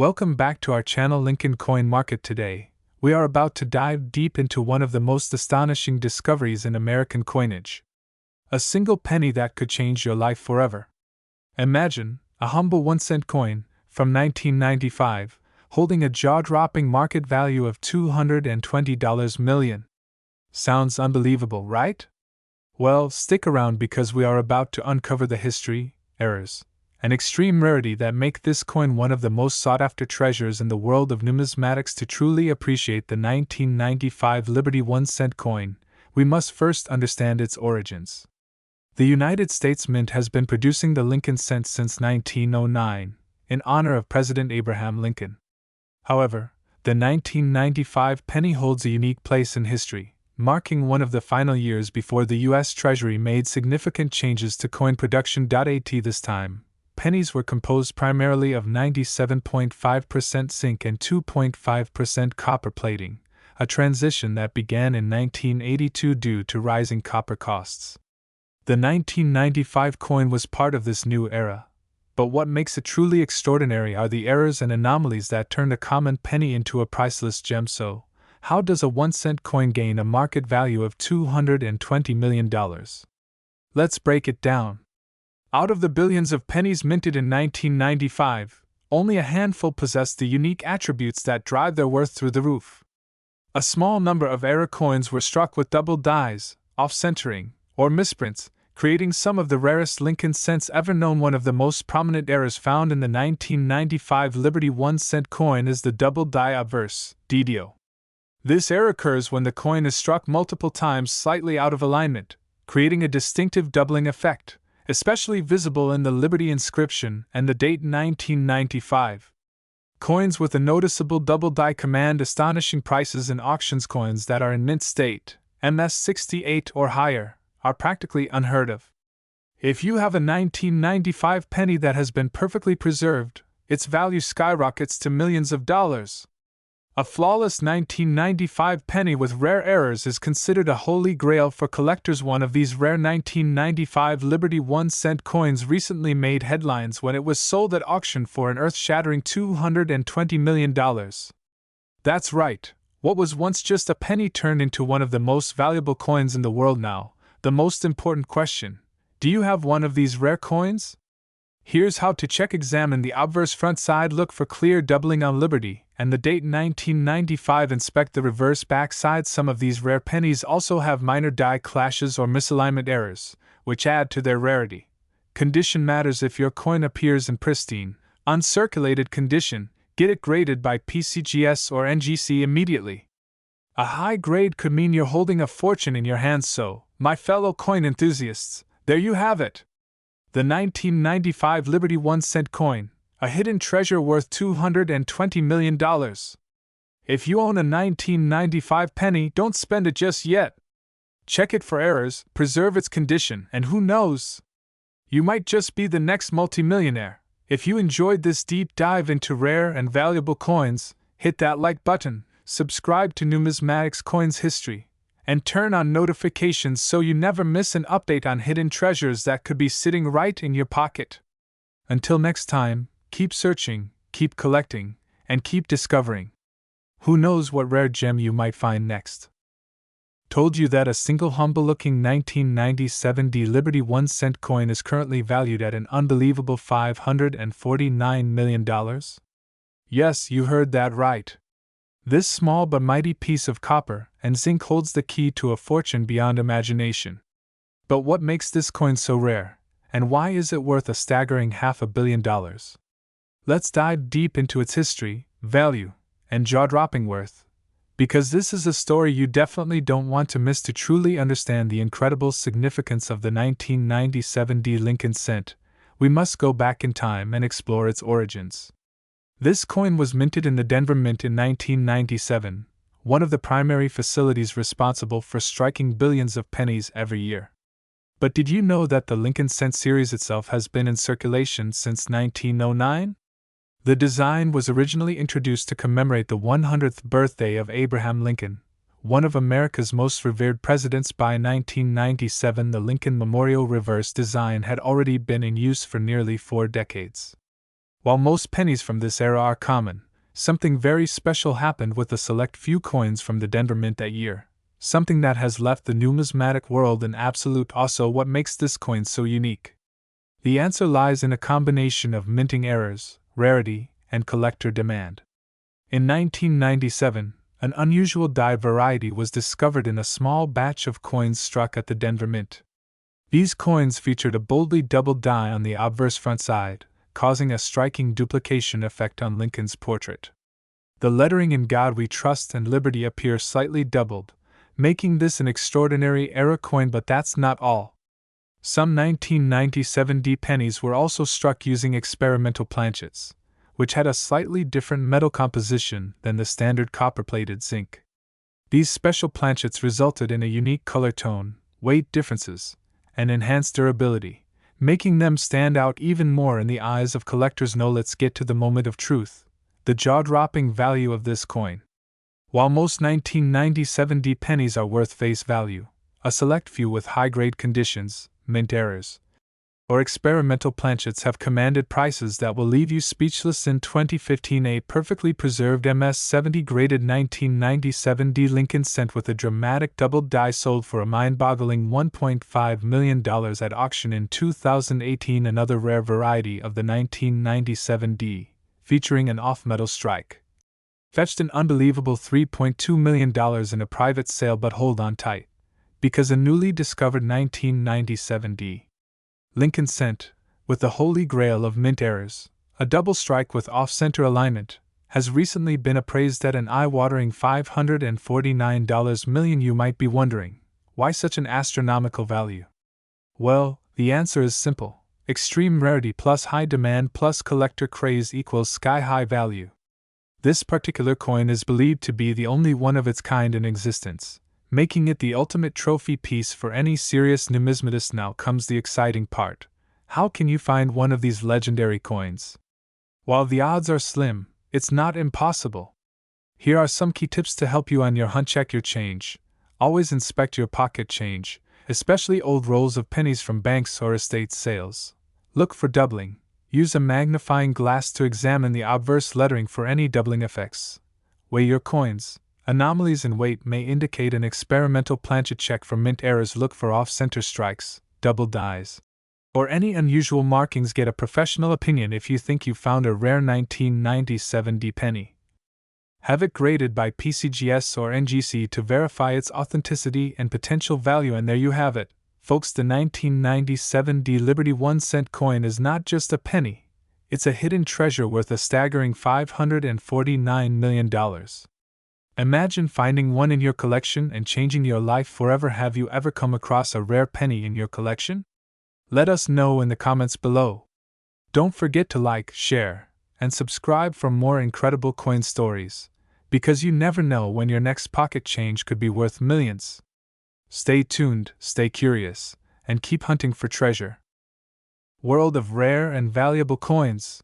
Welcome back to our channel Lincoln Coin Market. Today, we are about to dive deep into one of the most astonishing discoveries in American coinage. A single penny that could change your life forever. Imagine a humble 1-cent coin from 1995 holding a jaw-dropping market value of $220 million. Sounds unbelievable, right? Well, stick around because we are about to uncover the history, errors, and extreme rarity that make this coin one of the most sought-after treasures in the world of numismatics. To truly appreciate the 1995 Liberty 1-cent coin, we must first understand its origins. The United States Mint has been producing the Lincoln cent since 1909, in honor of President Abraham Lincoln. However, the 1995 penny holds a unique place in history, marking one of the final years before the U.S. Treasury made significant changes to coin production. At this time, pennies were composed primarily of 97.5% zinc and 2.5% copper plating, a transition that began in 1982 due to rising copper costs. The 1995 coin was part of this new era, but what makes it truly extraordinary are the errors and anomalies that turned a common penny into a priceless gem. So, how does a 1-cent coin gain a market value of $220 million? Let's break it down. Out of the billions of pennies minted in 1995, only a handful possessed the unique attributes that drive their worth through the roof. A small number of error coins were struck with double dies, off-centering, or misprints, creating some of the rarest Lincoln cents ever known. One of the most prominent errors found in the 1995 Liberty 1-cent coin is the double die obverse, DDO. This error occurs when the coin is struck multiple times slightly out of alignment, creating a distinctive doubling effect, especially visible in the Liberty inscription and the date 1995. Coins with a noticeable double die command astonishing prices in auctions. Coins that are in mint state, MS68 or higher, are practically unheard of. If you have a 1995 penny that has been perfectly preserved, its value skyrockets to millions of dollars. A flawless 1995 penny with rare errors is considered a holy grail for collectors. One of these rare 1995 Liberty 1-cent coins recently made headlines when it was sold at auction for an earth-shattering $220 million. That's right, what was once just a penny turned into one of the most valuable coins in the world. Now, the most important question: do you have one of these rare coins? Here's how to check. Examine the obverse front side, look for clear doubling on Liberty and the date 1995. Inspect the reverse back side. Some of these rare pennies also have minor die clashes or misalignment errors, which add to their rarity. Condition matters. If your coin appears in pristine, uncirculated condition, get it graded by PCGS or NGC immediately. A high grade could mean you're holding a fortune in your hands. So, my fellow coin enthusiasts, there you have it. The 1995 Liberty 1-cent coin, a hidden treasure worth $220 million. If you own a 1995 penny, don't spend it just yet. Check it for errors, preserve its condition, and who knows? You might just be the next multimillionaire. If you enjoyed this deep dive into rare and valuable coins, hit that like button, subscribe to Numismatics Coins History, and turn on notifications so you never miss an update on hidden treasures that could be sitting right in your pocket. Until next time, keep searching, keep collecting, and keep discovering. Who knows what rare gem you might find next? Told you that a single humble-looking 1997 Liberty 1-cent coin is currently valued at an unbelievable $549 million? Yes, you heard that right. This small but mighty piece of copper and zinc holds the key to a fortune beyond imagination. But what makes this coin so rare, and why is it worth a staggering $500 million? Let's dive deep into its history, value, and jaw-dropping worth, because this is a story you definitely don't want to miss. To truly understand the incredible significance of the 1997 Lincoln cent, we must go back in time and explore its origins. This coin was minted in the Denver Mint in 1997, one of the primary facilities responsible for striking billions of pennies every year. But did you know that the Lincoln cent series itself has been in circulation since 1909? The design was originally introduced to commemorate the 100th birthday of Abraham Lincoln, one of America's most revered presidents. By 1997, the Lincoln Memorial reverse design had already been in use for nearly 4 decades. While most pennies from this era are common, something very special happened with a select few coins from the Denver Mint that year, something that has left the numismatic world in absolute awe. So what makes this coin so unique? The answer lies in a combination of minting errors, rarity, and collector demand. In 1997, an unusual die variety was discovered in a small batch of coins struck at the Denver Mint. These coins featured a boldly doubled die on the obverse front side, causing a striking duplication effect on Lincoln's portrait. The lettering "In God We Trust" and "Liberty" appear slightly doubled, making this an extraordinary era coin. But that's not all. Some 1997 D pennies were also struck using experimental planchets, which had a slightly different metal composition than the standard copper-plated zinc. These special planchets resulted in a unique color tone, weight differences, and enhanced durability, making them stand out even more in the eyes of collectors. Now let's get to the moment of truth, the jaw-dropping value of this coin. While most 1997 D pennies are worth face value, a select few with high-grade conditions, mint errors, or experimental planchets have commanded prices that will leave you speechless. In 2015, a perfectly preserved MS-70 graded 1997 D Lincoln Cent with a dramatic doubled die sold for a mind-boggling $1.5 million at auction. In 2018, another rare variety of the 1997 D, featuring an off-metal strike, fetched an unbelievable $3.2 million in a private sale. But hold on tight, because a newly discovered 1997 D Lincoln Cent, with the holy grail of mint errors, a double strike with off-center alignment, has recently been appraised at an eye-watering $549 million. You might be wondering, why such an astronomical value? Well, the answer is simple: extreme rarity plus high demand plus collector craze equals sky-high value. This particular coin is believed to be the only one of its kind in existence, making it the ultimate trophy piece for any serious numismatist. Now comes the exciting part. How can you find one of these legendary coins? While the odds are slim, it's not impossible. Here are some key tips to help you on your hunt. Check your change. Always inspect your pocket change, especially old rolls of pennies from banks or estate sales. Look for doubling. Use a magnifying glass to examine the obverse lettering for any doubling effects. Weigh your coins. Anomalies in weight may indicate an experimental planchet. Check for mint errors. Look for off-center strikes, double dies, or any unusual markings. Get a professional opinion if you think you found a rare 1997 D penny. Have it graded by PCGS or NGC to verify its authenticity and potential value. And there you have it, folks. The 1997 D Liberty 1 cent coin is not just a penny, it's a hidden treasure worth a staggering $549 million. Imagine finding one in your collection and changing your life forever. Have you ever come across a rare penny in your collection? Let us know in the comments below. Don't forget to like, share, and subscribe for more incredible coin stories, because you never know when your next pocket change could be worth millions. Stay tuned, stay curious, and keep hunting for treasure. World of rare and valuable coins.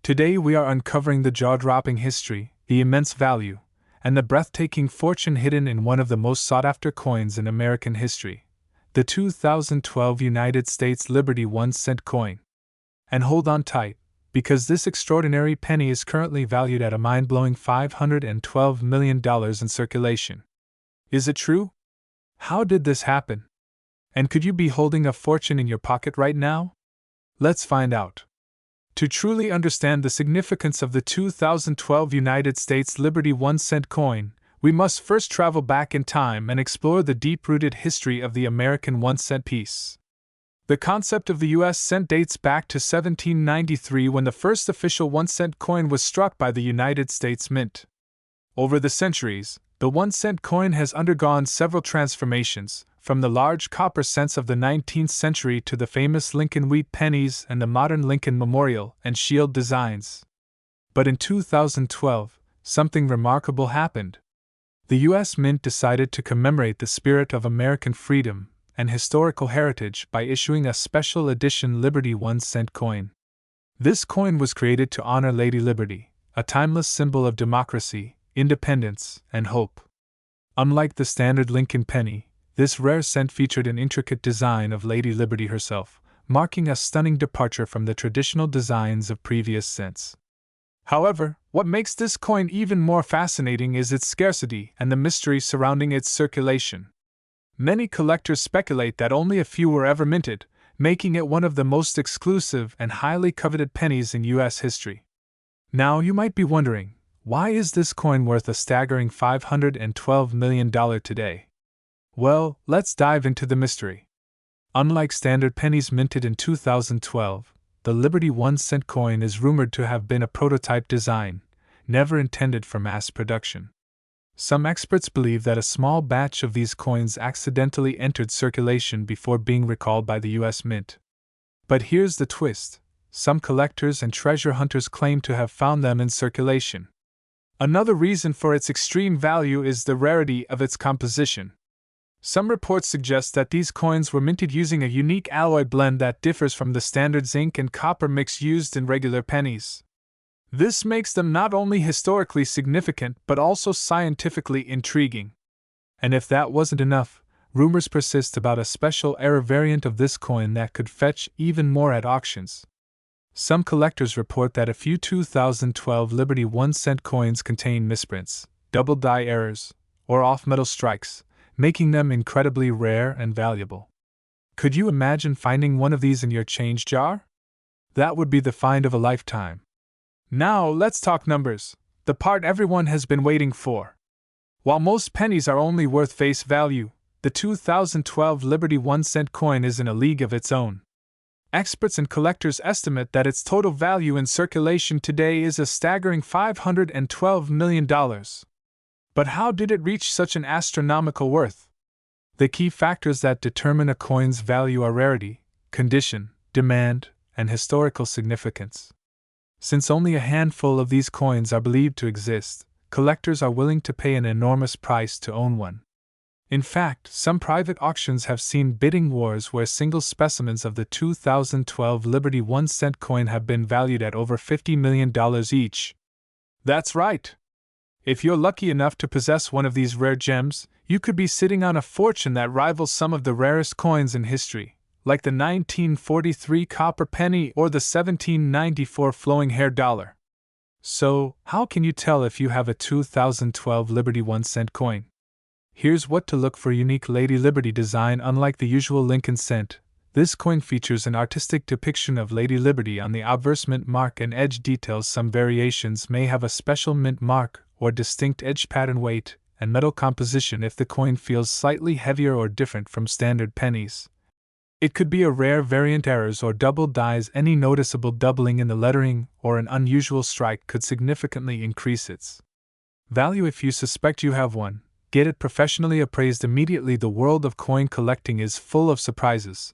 Today we are uncovering the jaw-dropping history, the immense value, and the breathtaking fortune hidden in one of the most sought-after coins in American history, the 2012 United States Liberty 1 cent coin. And hold on tight, because this extraordinary penny is currently valued at a mind-blowing $512 million in circulation. Is it true? How did this happen? And could you be holding a fortune in your pocket right now? Let's find out. To truly understand the significance of the 2012 United States Liberty 1 cent coin, we must first travel back in time and explore the deep-rooted history of the American 1 cent piece. The concept of the U.S. cent dates back to 1793, when the first official 1 cent coin was struck by the United States Mint. Over the centuries, the 1 cent coin has undergone several transformations, from the large copper cents of the 19th century to the famous Lincoln wheat pennies and the modern Lincoln Memorial and Shield designs. But in 2012, something remarkable happened. The U.S. Mint decided to commemorate the spirit of American freedom and historical heritage by issuing a special edition Liberty 1 cent coin. This coin was created to honor Lady Liberty, a timeless symbol of democracy, independence, and hope. Unlike the standard Lincoln penny, this rare cent featured an intricate design of Lady Liberty herself, marking a stunning departure from the traditional designs of previous cents. However, what makes this coin even more fascinating is its scarcity and the mystery surrounding its circulation. Many collectors speculate that only a few were ever minted, making it one of the most exclusive and highly coveted pennies in U.S. history. Now you might be wondering, why is this coin worth a staggering $512 million today? Well, let's dive into the mystery. Unlike standard pennies minted in 2012, the Liberty 1-cent coin is rumored to have been a prototype design, never intended for mass production. Some experts believe that a small batch of these coins accidentally entered circulation before being recalled by the U.S. Mint. But here's the twist: some collectors and treasure hunters claim to have found them in circulation. Another reason for its extreme value is the rarity of its composition. Some reports suggest that these coins were minted using a unique alloy blend that differs from the standard zinc and copper mix used in regular pennies. This makes them not only historically significant but also scientifically intriguing. And if that wasn't enough, rumors persist about a special error variant of this coin that could fetch even more at auctions. Some collectors report that a few 2012 Liberty 1-cent coins contain misprints, double die errors, or off-metal strikes, making them incredibly rare and valuable. Could you imagine finding one of these in your change jar? That would be the find of a lifetime. Now let's talk numbers, the part everyone has been waiting for. While most pennies are only worth face value, the 2012 Liberty 1-cent coin is in a league of its own. Experts and collectors estimate that its total value in circulation today is a staggering $512 million. But how did it reach such an astronomical worth? The key factors that determine a coin's value are rarity, condition, demand, and historical significance. Since only a handful of these coins are believed to exist, collectors are willing to pay an enormous price to own one. In fact, some private auctions have seen bidding wars where single specimens of the 2012 Liberty 1-cent coin have been valued at over $50 million each. That's right! If you're lucky enough to possess one of these rare gems, you could be sitting on a fortune that rivals some of the rarest coins in history, like the 1943 copper penny or the 1794 flowing hair dollar. So, how can you tell if you have a 2012 Liberty 1-cent coin? Here's what to look for: unique Lady Liberty design. Unlike the usual Lincoln cent, this coin features an artistic depiction of Lady Liberty on the obverse mint mark and edge details. Some variations may have a special mint mark or distinct edge pattern. Weight and metal composition: if the coin feels slightly heavier or different from standard pennies, it could be a rare variant. Errors or double dies: any noticeable doubling in the lettering or an unusual strike could significantly increase its value. If you suspect you have one, get it professionally appraised immediately. The world of coin collecting is full of surprises,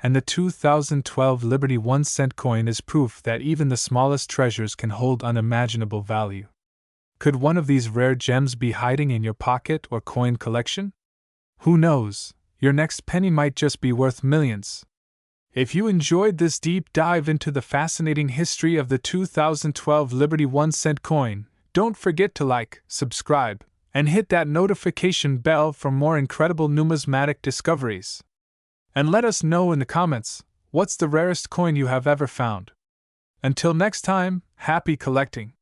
and the 2012 Liberty 1-cent coin is proof that even the smallest treasures can hold unimaginable value. Could one of these rare gems be hiding in your pocket or coin collection? Who knows, your next penny might just be worth millions. If you enjoyed this deep dive into the fascinating history of the 2012 Liberty 1-cent coin, don't forget to like, subscribe, and hit that notification bell for more incredible numismatic discoveries. And let us know in the comments, what's the rarest coin you have ever found? Until next time, happy collecting!